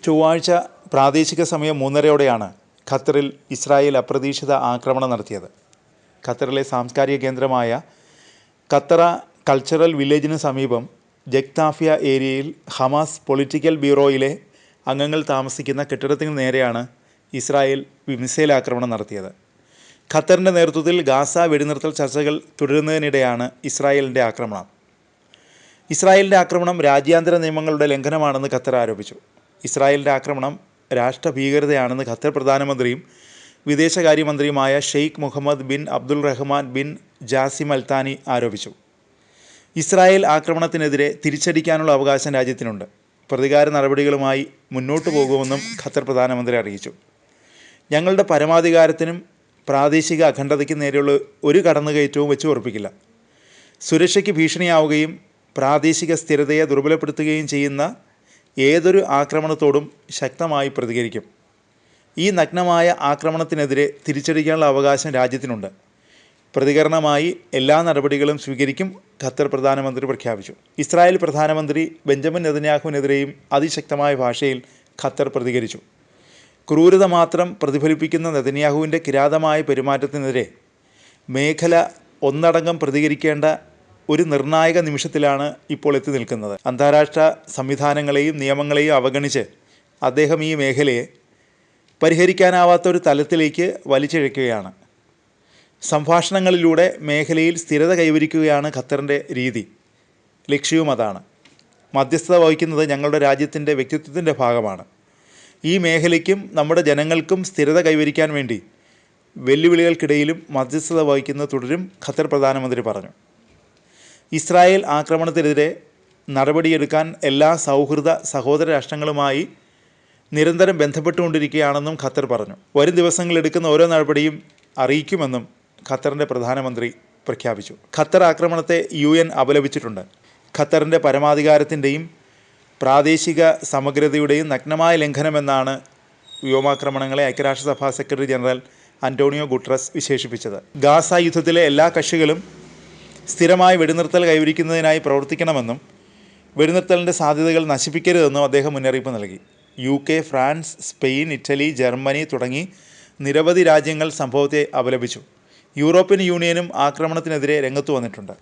ചൊവ്വാഴ്ച പ്രാദേശിക സമയം 3:30 ഖത്തറിൽ ഇസ്രായേൽ അപ്രതീക്ഷിത ആക്രമണം നടത്തിയത്. ഖത്തറിലെ സാംസ്കാരിക കേന്ദ്രമായ ഖത്തറ കൾച്ചറൽ വില്ലേജിന് സമീപം ജഗ്താഫിയ ഏരിയയിൽ ഹമാസ് പൊളിറ്റിക്കൽ ബ്യൂറോയിലെ അംഗങ്ങൾ താമസിക്കുന്ന കെട്ടിടത്തിന് നേരെയാണ് ഇസ്രായേൽ മിസൈൽ ആക്രമണം നടത്തിയത്. ഖത്തറിൻ്റെ നേതൃത്വത്തിൽ ഗാസ വെടിനിർത്തൽ ചർച്ചകൾ തുടരുന്നതിനിടെയാണ് ഇസ്രായേലിൻ്റെ ആക്രമണം. ഇസ്രായേലിൻ്റെ ആക്രമണം രാജ്യാന്തര നിയമങ്ങളുടെ ലംഘനമാണെന്ന് ഖത്തർ ആരോപിച്ചു. ഇസ്രായേലിൻ്റെ ആക്രമണം രാഷ്ട്രഭീകരതയാണെന്ന് ഖത്തർ പ്രധാനമന്ത്രിയും വിദേശകാര്യമന്ത്രിയുമായ Sheikh Mohammed bin Abdul Rahman bin Jassim Al Thani ആരോപിച്ചു. ഇസ്രായേൽ ആക്രമണത്തിനെതിരെ തിരിച്ചടിക്കാനുള്ള അവകാശം രാജ്യത്തിനുണ്ട്. പ്രതികാര നടപടികളുമായി മുന്നോട്ടു പോകുമെന്നും ഖത്തർ പ്രധാനമന്ത്രി അറിയിച്ചു. ഞങ്ങളുടെ പരമാധികാരത്തിനും പ്രാദേശിക അഖണ്ഡതയ്ക്കും നേരെയുള്ള ഒരു കടന്നുകയറ്റവും വെച്ച് ഉറപ്പിക്കില്ല. സുരക്ഷയ്ക്ക് ഭീഷണിയാവുകയും പ്രാദേശിക സ്ഥിരതയെ ദുർബലപ്പെടുത്തുകയും ചെയ്യുന്ന ഏതൊരു ആക്രമണത്തോടും ശക്തമായി പ്രതികരിക്കും. ഈ നഗ്നമായ ആക്രമണത്തിനെതിരെ തിരിച്ചടിക്കാനുള്ള അവകാശം രാജ്യത്തിനുണ്ട്. പ്രതികരണമായി എല്ലാ നടപടികളും സ്വീകരിക്കും, ഖത്തർ പ്രധാനമന്ത്രി പ്രഖ്യാപിച്ചു. ഇസ്രായേൽ പ്രധാനമന്ത്രി ബെഞ്ചമിൻ നെതന്യാഹുവിനെതിരെയും അതിശക്തമായ ഭാഷയിൽ ഖത്തർ പ്രതികരിച്ചു. ക്രൂരത മാത്രം പ്രതിഫലിപ്പിക്കുന്ന നെതന്യാഹുവിൻ്റെ കിരാതമായ പെരുമാറ്റത്തിനെതിരെ മേഖല ഒന്നടങ്കം പ്രതികരിക്കേണ്ട ഒരു നിർണായക നിമിഷത്തിലാണ് ഇപ്പോൾ എത്തി നിൽക്കുന്നത്. അന്താരാഷ്ട്ര സംവിധാനങ്ങളെയും നിയമങ്ങളെയും അവഗണിച്ച് അദ്ദേഹം ഈ മേഖലയെ പരിഹരിക്കാനാവാത്ത ഒരു തലത്തിലേക്ക് വലിച്ചിഴയ്ക്കുകയാണ്. സംഭാഷണങ്ങളിലൂടെ മേഖലയിൽ സ്ഥിരത കൈവരിക്കുകയാണ് ഖത്തറിൻ്റെ രീതി. ലക്ഷ്യവും അതാണ്. മധ്യസ്ഥത വഹിക്കുന്നത് ഞങ്ങളുടെ രാജ്യത്തിൻ്റെ വ്യക്തിത്വത്തിൻ്റെ ഭാഗമാണ്. ഈ മേഖലയ്ക്കും നമ്മുടെ ജനങ്ങൾക്കും സ്ഥിരത കൈവരിക്കാൻ വേണ്ടി വെല്ലുവിളികൾക്കിടയിലും മധ്യസ്ഥത വഹിക്കുന്നത് തുടരും, ഖത്തർ പ്രധാനമന്ത്രി പറഞ്ഞു. ഇസ്രായേൽ ആക്രമണത്തിനെതിരെ നടപടിയെടുക്കാൻ എല്ലാ സൗഹൃദ സഹോദര രാഷ്ട്രങ്ങളുമായി നിരന്തരം ബന്ധപ്പെട്ടുകൊണ്ടിരിക്കുകയാണെന്നും ഖത്തർ പറഞ്ഞു. വരും ദിവസങ്ങളെടുക്കുന്ന ഓരോ നടപടിയും അറിയിക്കുമെന്നും ഖത്തറിൻ്റെ പ്രധാനമന്ത്രി പ്രഖ്യാപിച്ചു. ഖത്തർ ആക്രമണത്തെ UN അപലപിച്ചിട്ടുണ്ട്. ഖത്തറിൻ്റെ പരമാധികാരത്തിൻ്റെയും പ്രാദേശിക സമഗ്രതയുടെയും നഗ്നമായ ലംഘനമെന്നാണ് വ്യോമാക്രമണങ്ങളെ ഐക്യരാഷ്ട്രസഭാ സെക്രട്ടറി ജനറൽ അന്റോണിയോ ഗുട്ടറസ് വിശേഷിപ്പിച്ചത്. ഗാസ യുദ്ധത്തിലെ എല്ലാ കക്ഷികളും സ്ഥിരമായ വെടിനിർത്തൽ കൈവരിക്കുന്നതിനായി പ്രവർത്തിക്കണമെന്നും വെടിനിർത്തലിൻ്റെ സാധ്യതകൾ നശിപ്പിക്കരുതെന്നും അദ്ദേഹം മുന്നറിയിപ്പ് നൽകി. UK, France, Spain, Italy, Germany തുടങ്ങി നിരവധി രാജ്യങ്ങൾ സംഭവത്തെ അപലപിച്ചു. യൂറോപ്യൻ യൂണിയനും ആക്രമണത്തിനെതിരെ രംഗത്തു വന്നിട്ടുണ്ട്.